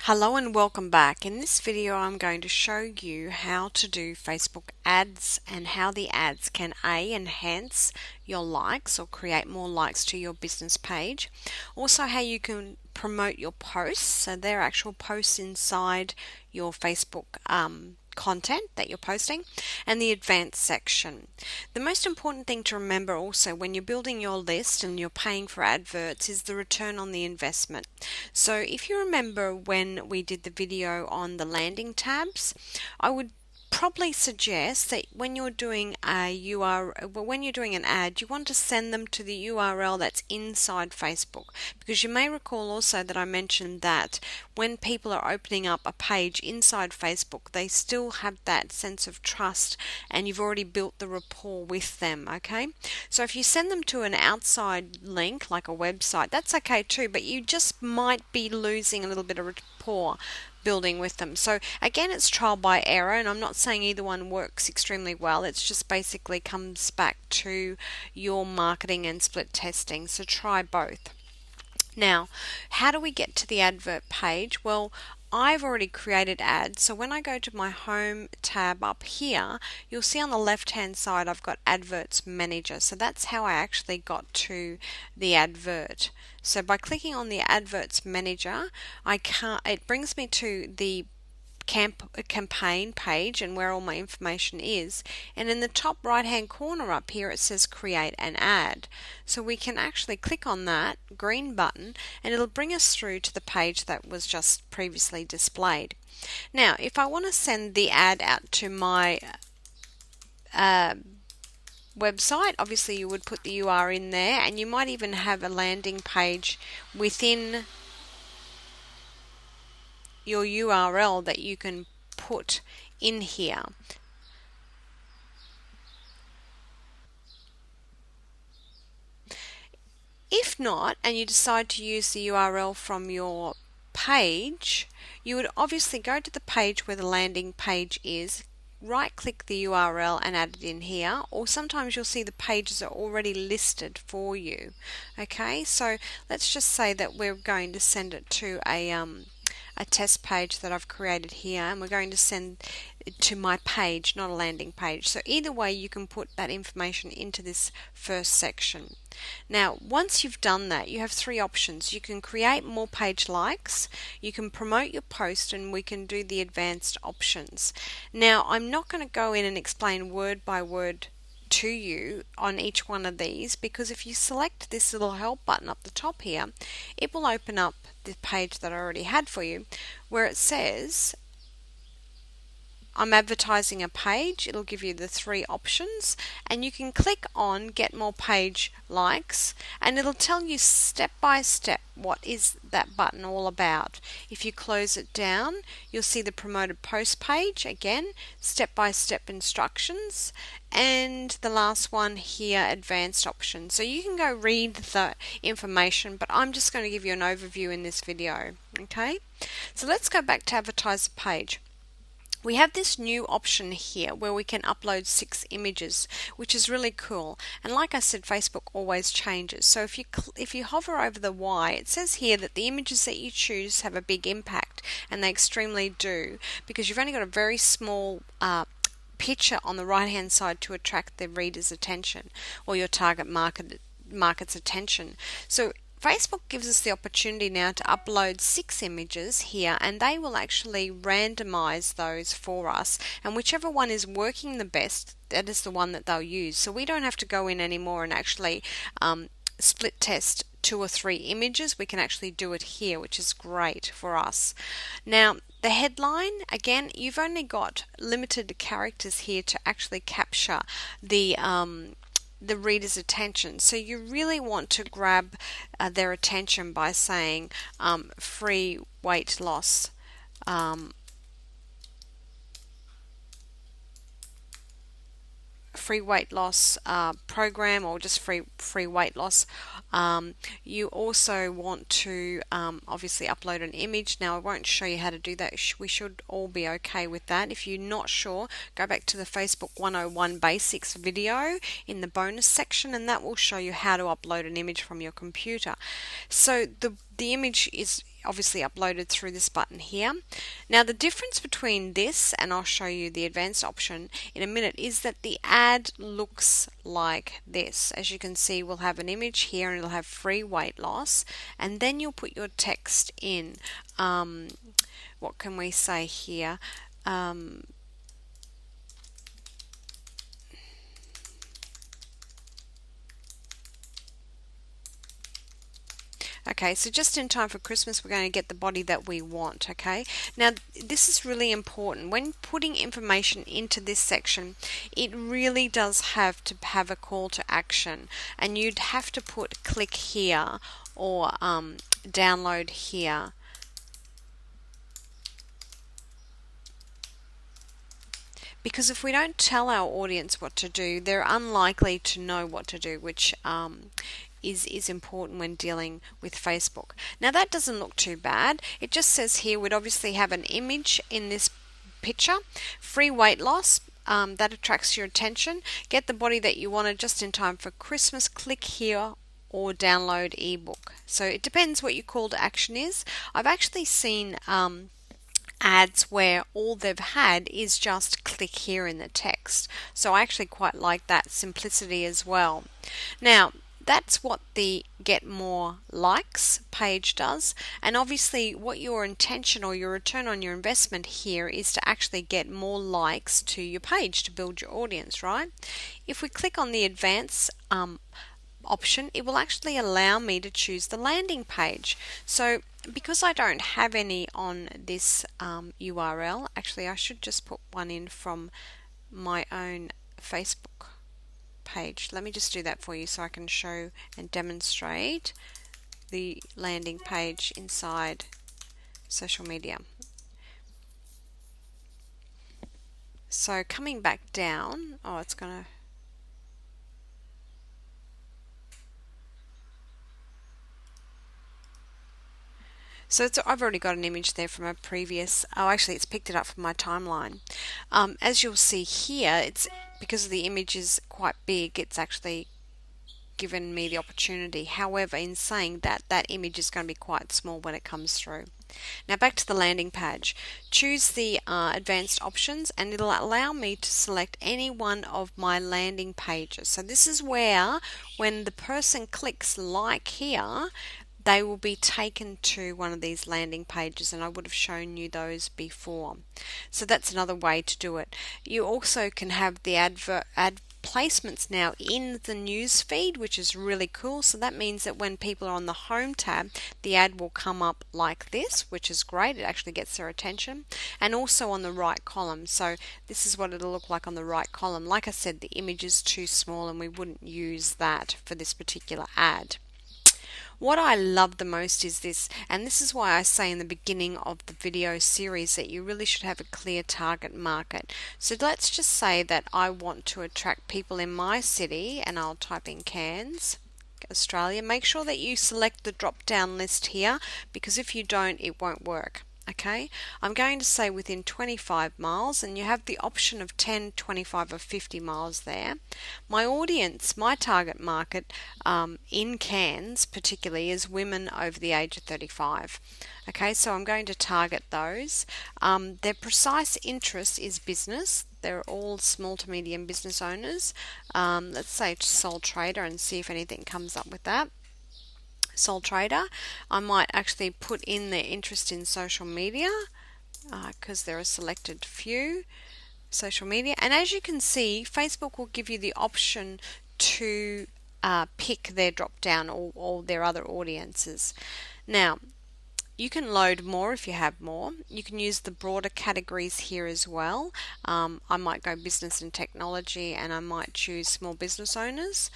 Hello and welcome back. In this video I'm going to show you how to do Facebook ads and how the ads can enhance your likes or create more likes to your business page. Also how you can promote your posts, so they're actual posts inside your Facebook content that you're posting, and the advanced section. The most important thing to remember also when you're building your list and you're paying for adverts is the return on the investment. So if you remember when we did the video on the landing tabs, I would probably suggest that when you're doing when you're doing an ad, you want to send them to the URL that's inside Facebook, because you may recall also that I mentioned that when people are opening up a page inside Facebook, they still have that sense of trust and you've already built the rapport with them. Okay, so if you send them to an outside link like a website, that's okay too, but you just might be losing a little bit of rapport building with them. So again, it's trial by error, and I'm not saying either one works extremely well. It's just basically comes back to your marketing and split testing. So try both. Now, how do we get to the advert page? Well, I've already created ads, so when I go to my home tab up here, you'll see on the left hand side I've got adverts manager. So that's how I actually got to the advert. So by clicking on the adverts manager, it brings me to the campaign page and where all my information is, and in the top right hand corner up here it says create an ad. So we can actually click on that green button and it'll bring us through to the page that was just previously displayed. Now if I want to send the ad out to my website, obviously you would put the URL in there, and you might even have a landing page within your URL that you can put in here. If not, and you decide to use the URL from your page, you would obviously go to the page where the landing page is, right click the URL and add it in here, or sometimes you'll see the pages are already listed for you. Okay, so let's just say that we're going to send it to a test page that I've created here, and we're going to send it to my page, not a landing page. So either way you can put that information into this first section. Now once you've done that, you have three options. You can create more page likes, you can promote your post, and we can do the advanced options. Now I'm not going to go in and explain word by word to you on each one of these, because if you select this little help button up the top here, it will open up the page that I already had for you where it says I'm advertising a page. It'll give you the three options, and you can click on get more page likes, and it'll tell you step by step what is that button all about. If you close it down, you'll see the promoted post page, again step by step instructions, and the last one here, advanced options. So you can go read the information, but I'm just going to give you an overview in this video. Okay, so let's go back to advertise the page. We have this new option here where we can upload 6 images, which is really cool. And like I said, Facebook always changes. So if you hover over the Y, it says here that the images that you choose have a big impact, and they extremely do, because you've only got a very small picture on the right hand side to attract the reader's attention, or your target market's attention. So Facebook gives us the opportunity now to upload 6 images here, and they will actually randomize those for us, and whichever one is working the best, that is the one that they'll use. So we don't have to go in anymore and actually split test 2 or 3 images. We can actually do it here, which is great for us. Now the headline, again, you've only got limited characters here to actually capture the reader's attention. So you really want to grab their attention by saying free weight loss program, or just free weight loss. You also want to obviously upload an image. Now I won't show you how to do that. We should all be okay with that. If you're not sure, go back to the Facebook 101 Basics video in the bonus section, and that will show you how to upload an image from your computer. So the image is obviously uploaded through this button here. Now the difference between this, and I'll show you the advanced option in a minute, is that the ad looks like this. As you can see, we'll have an image here and it'll have free weight loss, and then you'll put your text in. What can we say here? Okay, so just in time for Christmas, we're going to get the body that we want, okay? Now, this is really important. When putting information into this section, it really does have to have a call to action, and you'd have to put click here or download here. Because if we don't tell our audience what to do, they're unlikely to know what to do, which is important when dealing with Facebook. Now that doesn't look too bad. It just says here we'd obviously have an image in this picture, free weight loss, that attracts your attention, get the body that you wanted just in time for Christmas, click here or download ebook. So it depends what your call to action is. I've actually seen ads where all they've had is just click here in the text. So I actually quite like that simplicity as well. Now that's what the get more likes page does, and obviously what your intention or your return on your investment here is to actually get more likes to your page to build your audience, right? If we click on the advanced option, it will actually allow me to choose the landing page. So because I don't have any on this URL, actually I should just put one in from my own Facebook page. Let me just do that for you so I can show and demonstrate the landing page inside social media. So coming back down, it's going to I've already got an image there from a previous, actually it's picked it up from my timeline. As you'll see here, it's because the image is quite big, it's actually given me the opportunity. However, in saying that, that image is going to be quite small when it comes through. Now back to the landing page. Choose the advanced options and it'll allow me to select any one of my landing pages. So this is where when the person clicks like here, they will be taken to one of these landing pages, and I would have shown you those before. So that's another way to do it. You also can have the ad placements now in the news feed, which is really cool. So that means that when people are on the home tab, the ad will come up like this, which is great. It actually gets their attention, and also on the right column. So this is what it'll look like on the right column. Like I said, the image is too small and we wouldn't use that for this particular ad. What I love the most is this, and this is why I say in the beginning of the video series that you really should have a clear target market. So let's just say that I want to attract people in my city, and I'll type in Cairns, Australia. Make sure that you select the drop down list here, because if you don't, it won't work. Okay, I'm going to say within 25 miles, and you have the option of 10, 25 or 50 miles there. My audience, my target market in Cairns particularly is women over the age of 35. Okay, so I'm going to target those. Their precise interest is business. They're all small to medium business owners. Let's say sole trader and see if anything comes up with that. Sole trader. I might actually put in their interest in social media because there are a selected few social media, and as you can see, Facebook will give you the option to pick their drop down or their other audiences. Now you can load more if you have more. You can use the broader categories here as well. I might go business and technology, and I might choose small business owners.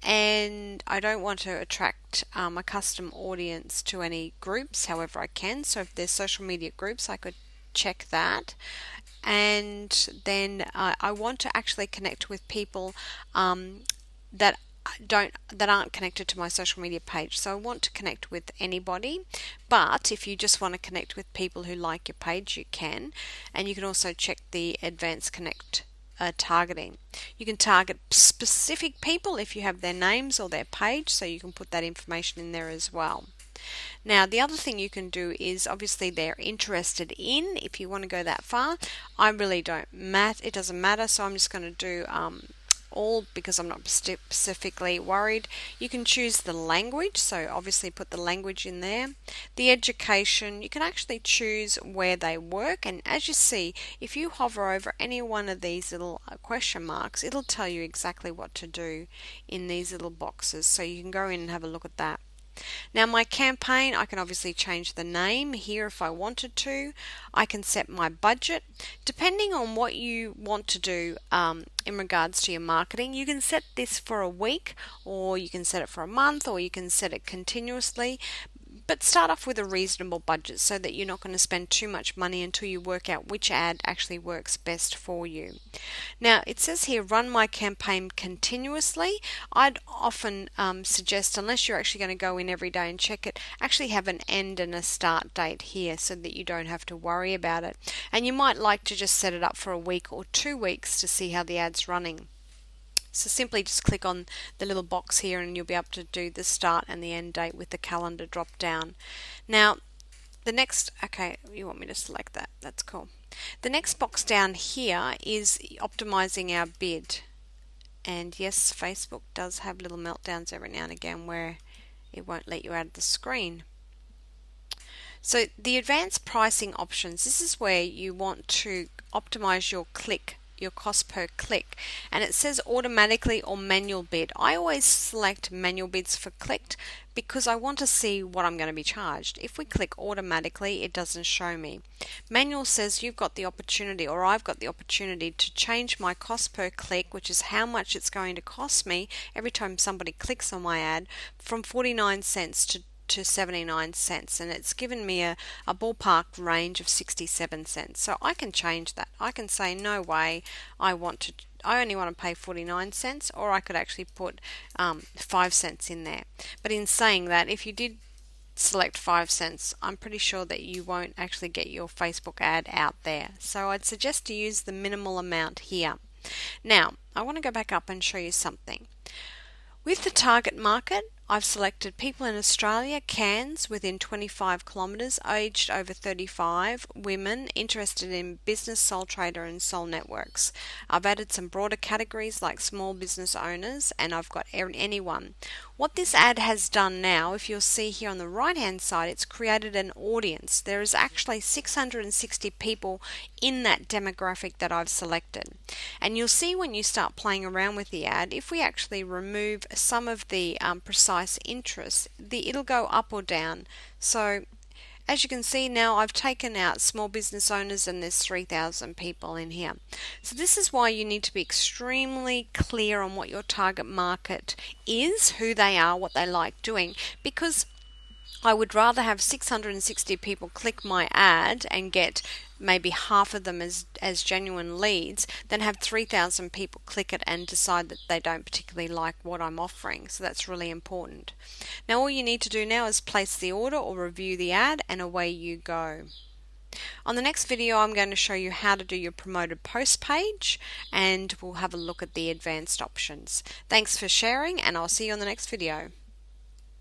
And I don't want to attract a custom audience to any groups, however I can. So if there's social media groups, I could check that. And then I want to actually connect with people that aren't connected to my social media page. So I want to connect with anybody, but if you just want to connect with people who like your page, you can. And you can also check the advanced connect targeting. You can target specific people if you have their names or their page, so you can put that information in there as well. Now, the other thing you can do is obviously they're interested in, if you want to go that far. I really don't matter, it doesn't matter, so I'm just going to do all because I'm not specifically worried. You can choose the language, so obviously put the language in there. The education, you can actually choose where they work, and as you see, if you hover over any one of these little question marks, it'll tell you exactly what to do in these little boxes, so you can go in and have a look at that. Now my campaign, I can obviously change the name here if I wanted to. I can set my budget. Depending on what you want to do in regards to your marketing, you can set this for a week, or you can set it for a month, or you can set it continuously. But start off with a reasonable budget so that you're not going to spend too much money until you work out which ad actually works best for you. Now it says here run my campaign continuously. I'd often suggest, unless you're actually going to go in every day and check it, actually have an end and a start date here so that you don't have to worry about it. And you might like to just set it up for a week or 2 weeks to see how the ad's running. So simply just click on the little box here and you'll be able to do the start and the end date with the calendar drop down. Now the next, okay, you want me to select that, that's cool. The next box down here is optimizing our bid. And yes, Facebook does have little meltdowns every now and again where it won't let you out of the screen. So the advanced pricing options, this is where you want to optimize your cost per click, and it says automatically or manual bid. I always select manual bids for clicked because I want to see what I'm going to be charged. If we click automatically, it doesn't show me. Manual says you've got the opportunity, or I've got the opportunity, to change my cost per click, which is how much it's going to cost me every time somebody clicks on my ad, from 49 cents to 79 cents, and it's given me a ballpark range of 67 cents. So I can change that. I can say no way, I only want to pay 49 cents, or I could actually put 5 cents in there. But in saying that, if you did select 5 cents, I'm pretty sure that you won't actually get your Facebook ad out there. So I'd suggest to use the minimal amount here. Now I want to go back up and show you something. With the target market, I've selected people in Australia, Cairns, within 25 kilometres, aged over 35, women, interested in business, sole trader and sole networks. I've added some broader categories like small business owners, and I've got anyone. What this ad has done now, if you'll see here on the right hand side, it's created an audience. There is actually 660 people in that demographic that I've selected. And you'll see when you start playing around with the ad, if we actually remove some of the precise interests, it'll go up or down. So as you can see now, I've taken out small business owners and there's 3,000 people in here. So this is why you need to be extremely clear on what your target market is, who they are, what they like doing, because I would rather have 660 people click my ad and get maybe half of them as genuine leads than have 3,000 people click it and decide that they don't particularly like what I'm offering. So that's really important. Now all you need to do now is place the order or review the ad, and away you go. On the next video I'm going to show you how to do your promoted post page, and we'll have a look at the advanced options. Thanks for sharing, and I'll see you on the next video.